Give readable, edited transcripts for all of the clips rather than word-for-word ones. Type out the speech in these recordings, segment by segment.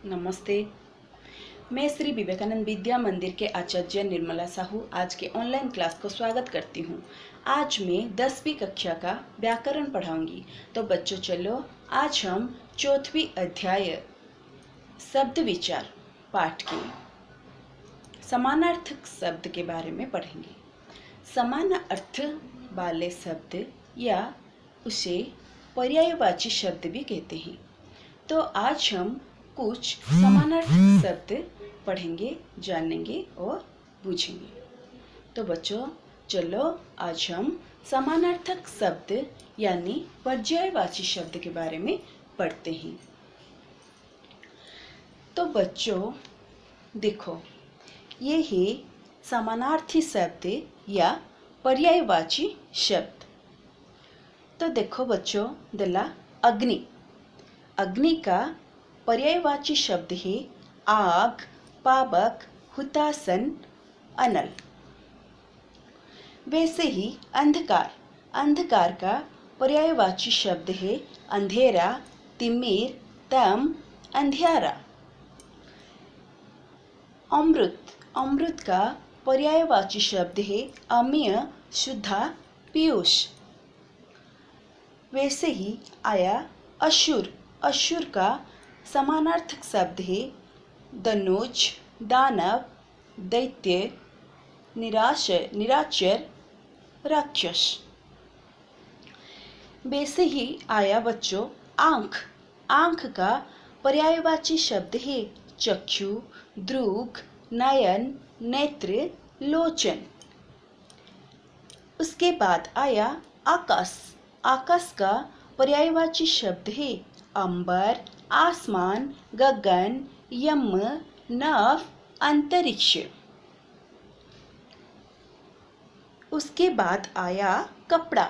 नमस्ते। मैं श्री विवेकानंद विद्या मंदिर के आचार्य निर्मला साहू आज के ऑनलाइन क्लास को स्वागत करती हूँ। आज मैं 10वीं कक्षा का व्याकरण पढ़ाऊंगी। तो बच्चों चलो आज हम चौथी अध्याय शब्द विचार पाठ के समानार्थक शब्द के बारे में पढ़ेंगे। समान अर्थ वाले शब्द या उसे पर्यायवाची शब्द भी कहते हैं। तो आज हम कुछ समानार्थक शब्द पढ़ेंगे, जानेंगे और पूछेंगे। तो बच्चों चलो आज हम समानार्थक शब्द यानी पर्यायवाची शब्द के बारे में पढ़ते हैं। तो बच्चों देखो, ये है समानार्थी शब्द या पर्यायवाची शब्द। तो देखो बच्चों, दिला अग्नि। अग्नि का पर्यायवाची शब्द है आग, पावक, हुतासन, अनल। वैसे ही अंधकार। अंधकार का पर्यायवाची शब्द है अंधेरा, तिमिर, तम, अंधियारा। अमृत। अमृत का पर्यायवाची शब्द है अम्य, शुद्धा, पीयूष। वैसे ही आया असुर। असुर का समानार्थक शब्द है धनुज, दानव, दैत्य, निराचर, राक्षस। वैसे ही आया बच्चों आंख। आंख का पर्यायवाची शब्द है चक्षु, दृग, नयन, नेत्र, लोचन। उसके बाद आया आकाश। आकाश का पर्यायवाची शब्द है अंबर, आसमान, गगन, यम, नभ, अंतरिक्ष। उसके बाद आया कपड़ा।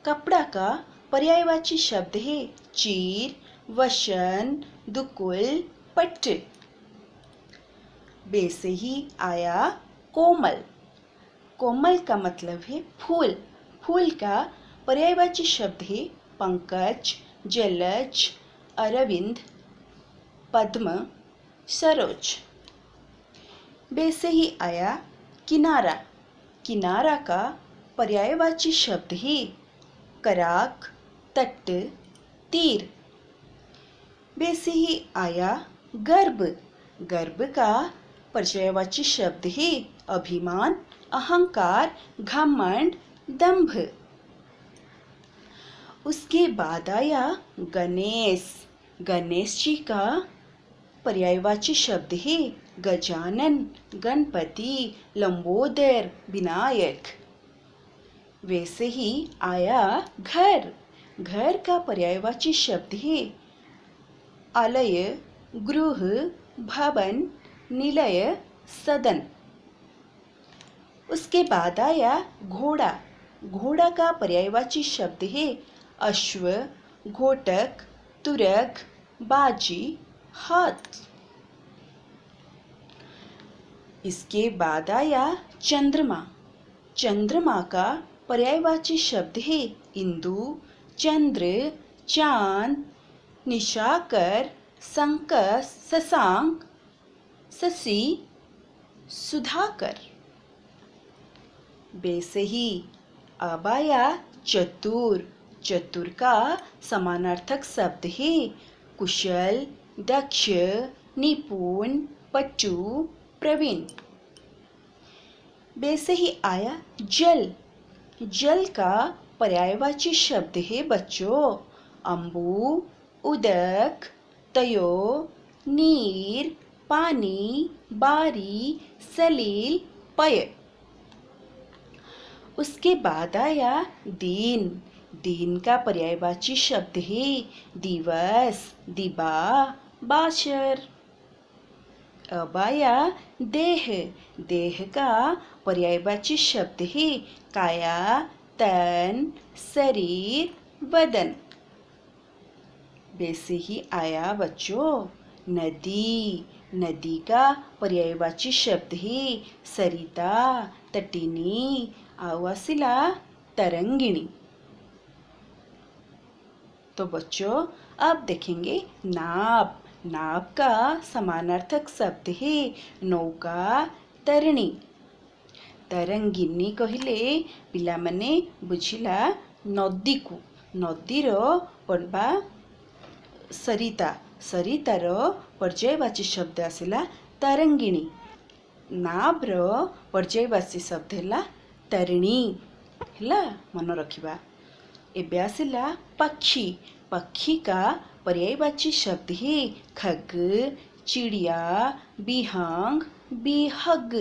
कपड़ा का पर्यायवाची शब्द है चीर, वसन, दुकुल, पट्ट। वैसे ही आया कोमल। कोमल का मतलब है फूल। फूल का पर्यायवाची शब्द है पंकज, जलज, अरविंद, पद्म, सरोज। वैसे ही आया किनारा। किनारा का पर्यायवाची शब्द है कराक, तट, तीर। वैसे ही आया गर्भ। गर्भ का पर्यायवाची शब्द है अभिमान, अहंकार, घमंड, दंभ। उसके बाद आया गणेश। गणेश जी का पर्यायवाची शब्द है गजानन, गणपति, लंबोदर, विनायक। वैसे ही आया घर। घर का पर्यायवाची शब्द है आलय, गृह, भवन, निलय, सदन। उसके बाद आया घोड़ा। घोड़ा का पर्यायवाची शब्द है अश्व, घोटक, तुरग, बाजी, हाथ। इसके बाद आया चंद्रमा। चंद्रमा का पर्यायवाची शब्द है इंदु, चंद्र, चांद, निशाकर, संकस, शशांक, शशि, सुधाकर। वैसे ही अब आया चतुर। चतुर का समानार्थक शब्द है कुशल, दक्ष, निपुण, पटु, प्रवीण। वैसे ही आया जल। जल का पर्यायवाची शब्द है बच्चों अंबु, उदक, तयो, नीर, पानी, बारी, सलील, पय। उसके बाद आया दिन। दिन का पर्यायवाची शब्द है दिवस, दिबा, बाशर। अब आया देह। देह का पर्यायवाची शब्द है काया, तन, शरीर, बदन। वैसे ही आया बच्चों नदी। नदी का पर्यायवाची शब्द है सरिता, तटिनी, आवासिला, तरंगिणी। तो बच्चों अब देखेंगे नाव। नाव का समानार्थक शब्द है नौका तरणी। तरंगिनी कहले पिलामाने बुझिला नदी को, नदीर पड़वा सरिता, सरितार पर्यायवाची शब्द आसिला तरंगिणी। नाव्र पर्यायवाची शब्द है तरिणी है, मन रखिबा। एबे आसिला पक्षी, पक्षी का पर्यायवाची शब्द है खग, चिड़िया, बिहंग, बिहग।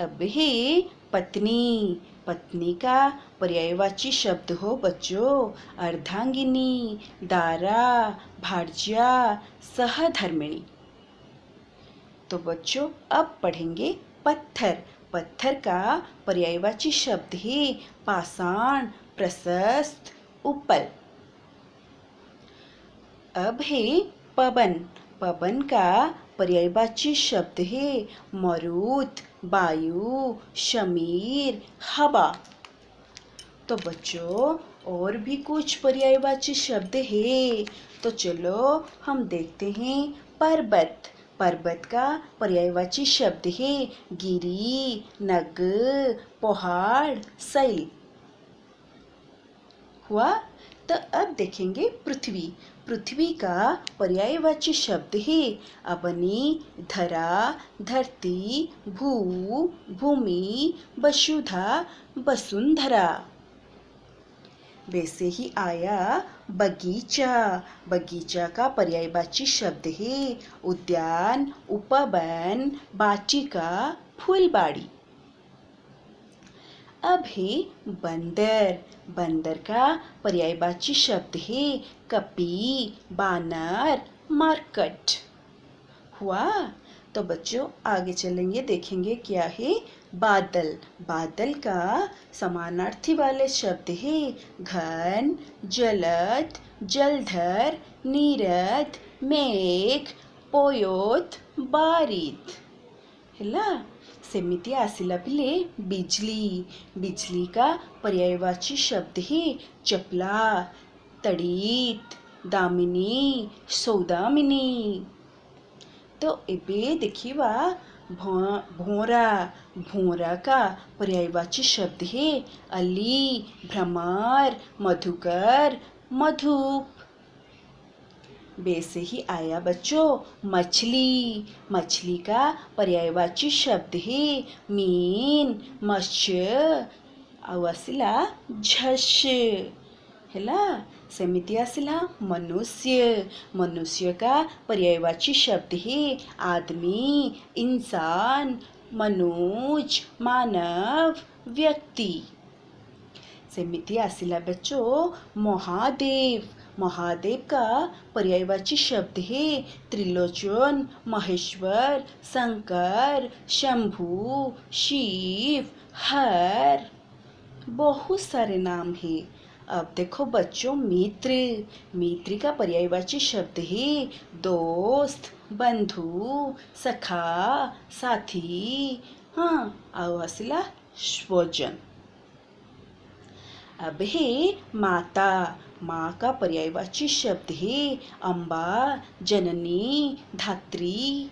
अब है पत्नी, पत्नी का पर्यायवाची शब्द हो बच्चों अर्धांगिनी, दारा, भार्या, सहधर्मिणी। तो बच्चों अब पढ़ेंगे पत्थर। पत्थर का पर्यायवाची शब्द है पाषाण, प्रशस्त, उपल। अब है पवन, पवन का पर्यायवाची शब्द है मरुत, वायु, शमीर, हवा। तो बच्चों और भी कुछ पर्यायवाची शब्द है, तो चलो हम देखते हैं। पर्वत, पर्वत का पर्यायवाची शब्द है गिरी, नग, पहाड़, शैल। हुआ। तो अब देखेंगे पृथ्वी। पृथ्वी का पर्यायवाची शब्द है अवनी, धरा, धरती, भू, भूमि, वसुधा, वसुंधरा। वैसे ही आया बगीचा। बगीचा का पर्यायवाची शब्द है उद्यान, उपवन, वाटिका, फूलबाड़ी। अब है बंदर। बंदर का पर्यायवाची शब्द है कपी, बानर, मरकट। हुआ। तो बच्चों आगे चलेंगे, देखेंगे क्या है बादल। बादल का समानार्थी वाले शब्द है घन, जलद, जलधर, नीरद, मेघ, पोयोत, बारिद। ହେଲା। सेमिति आसिला पिले बिजली। बिजली का पर्यायवाची शब्द है चपला, तड़ीत, दामिनी, सौदामिनी। तो एबे देखिवा भोरा। भोरा का पर्यायवाची शब्द है अली, भ्रमर, मधुकर, मधुप। वैसे ही आया बच्चों मछली। मछली का पर्यायवाची शब्द है मीन, मत्स्य, आउ आसिला झस्य। ହେଲା। सेमिति आसिला मनुष्य। मनुष्य का पर्यायवाची शब्द है आदमी, इंसान, मनुज, मानव, व्यक्ति। सेमिति आसिला बच्चों महादेव। महादेव का पर्यायवाची शब्द है त्रिलोचन, महेश्वर, शंकर, शंभु, शिव, हर। बहुत सारे नाम है। अब देखो बच्चों मित्र। मित्र का पर्यायवाची शब्द है दोस्त, बंधु, सखा, साथी। हाँ, आओ आसिला स्वजन। अब है माता। माँ का पर्यायवाची शब्द है अम्बा, जननी, धात्री।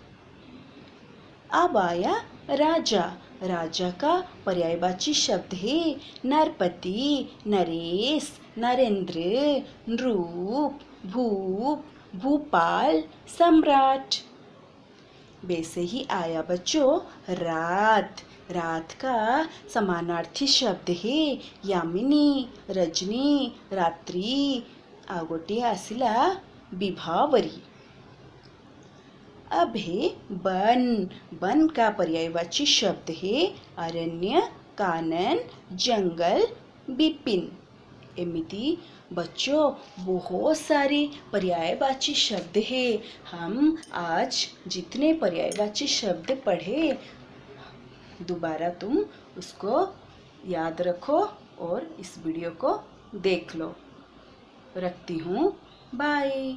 अब आया राजा। राजा का पर्यायवाची शब्द है नरपति, नरेश, नरेंद्र, नृप, भूप, भूपाल, सम्राट। वैसे ही आया बच्चों रात। रात का समानार्थी शब्द है यामिनी, रजनी, रात्रि। आ गोटे आसिला विभावरी। अब है वन। वन का पर्यायवाची शब्द है अरण्य, कानन, जंगल, विपिन। एमिति बच्चों बहुत सारे पर्यायवाची शब्द है। हम आज जितने पर्यायवाची शब्द पढ़े दोबारा तुम उसको याद रखो और इस वीडियो को देख लो। रखती हूँ, बाय।